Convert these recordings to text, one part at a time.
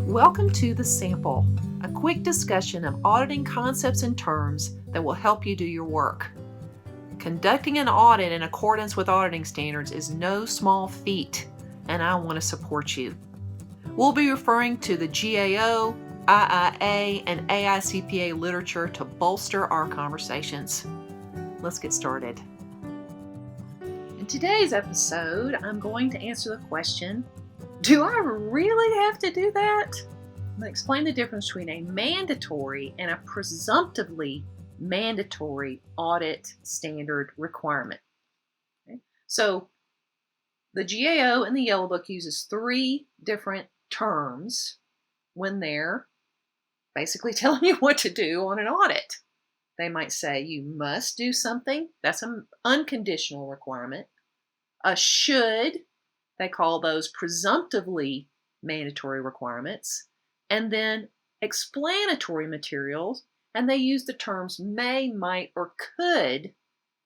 Welcome to The Sample, a quick discussion of auditing concepts and terms that will help you do your work. Conducting an audit in accordance with auditing standards is no small feat, and I want to support you. We'll be referring to the GAO, IIA, and AICPA literature to bolster our conversations. Let's get started. In today's episode, I'm going to answer the question, do I really have to do that? I'm going to explain the difference between a mandatory and a presumptively mandatory audit standard requirement. Okay? So the GAO in the Yellow Book uses three different terms when they're basically telling you what to do on an audit. They might say you must do something. That's an unconditional requirement. A should, they call those presumptively mandatory requirements. And then explanatory materials, and they use the terms may, might, or could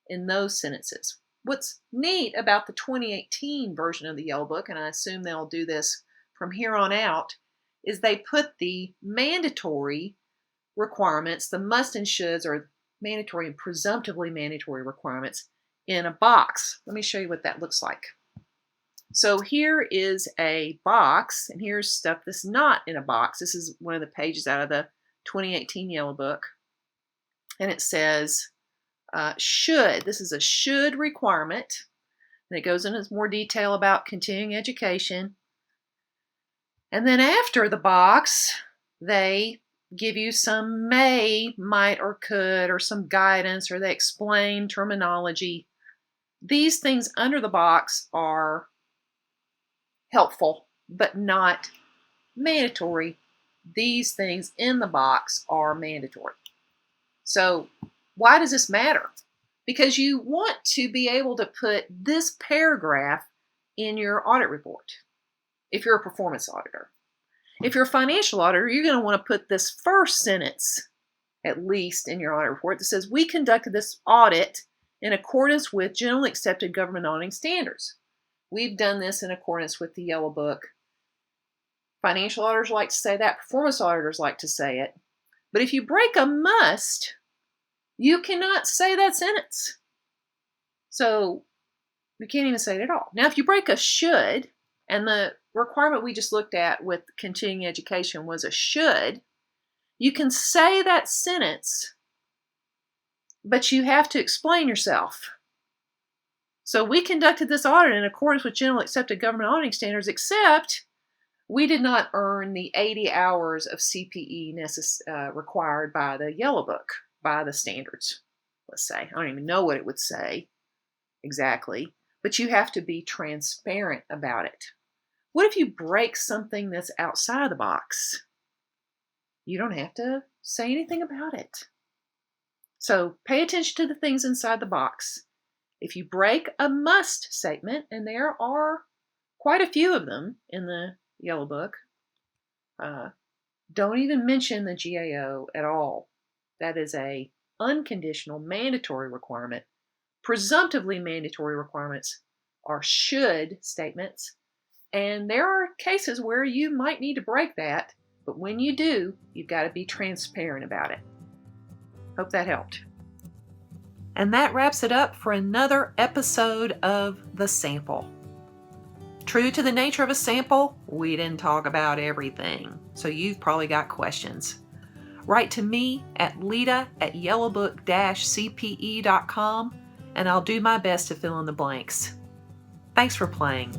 in those sentences. What's neat about the 2018 version of the Yellow Book, and I assume they'll do this from here on out, is they put the mandatory requirements, the must and shoulds, or mandatory and presumptively mandatory requirements in a box. Let me show you what that looks like. So here is a box, and here's stuff that's not in a box. This is one of the pages out of the 2018 Yellow Book, and it says should. This is a should requirement, and it goes into more detail about continuing education. And then after the box, they give you some may, might, or could, or some guidance, or they explain terminology. These things under the box are helpful, but not mandatory. These things in the box are mandatory. So why does this matter? Because you want to be able to put this paragraph in your audit report if you're a performance auditor. If you're a financial auditor, you're going to want to put this first sentence at least in your audit report that says, we conducted this audit in accordance with generally accepted government auditing standards. We've done this in accordance with the Yellow Book. Financial auditors like to say that. Performance auditors like to say it. But if you break a must, you cannot say that sentence. So you can't even say it at all. Now, if you break a should, and the requirement we just looked at with continuing education was a should, you can say that sentence, but you have to explain yourself. So we conducted this audit in accordance with generally accepted government auditing standards, except we did not earn the 80 hours of CPE required by the Yellow Book, by the standards, let's say. I don't even know what it would say exactly, but you have to be transparent about it. What if you break something that's outside the box? You don't have to say anything about it. So pay attention to the things inside the box. If you break a must statement, and there are quite a few of them in the Yellow Book, don't even mention the GAO at all. That is a unconditional mandatory requirement. Presumptively mandatory requirements are should statements, and there are cases where you might need to break that, but when you do, you've got to be transparent about it. Hope that helped. And that wraps it up for another episode of The Sample. True to the nature of a sample, we didn't talk about everything, so you've probably got questions. Write to me at Leita@Yellowbook-CPE.com, and I'll do my best to fill in the blanks. Thanks for playing.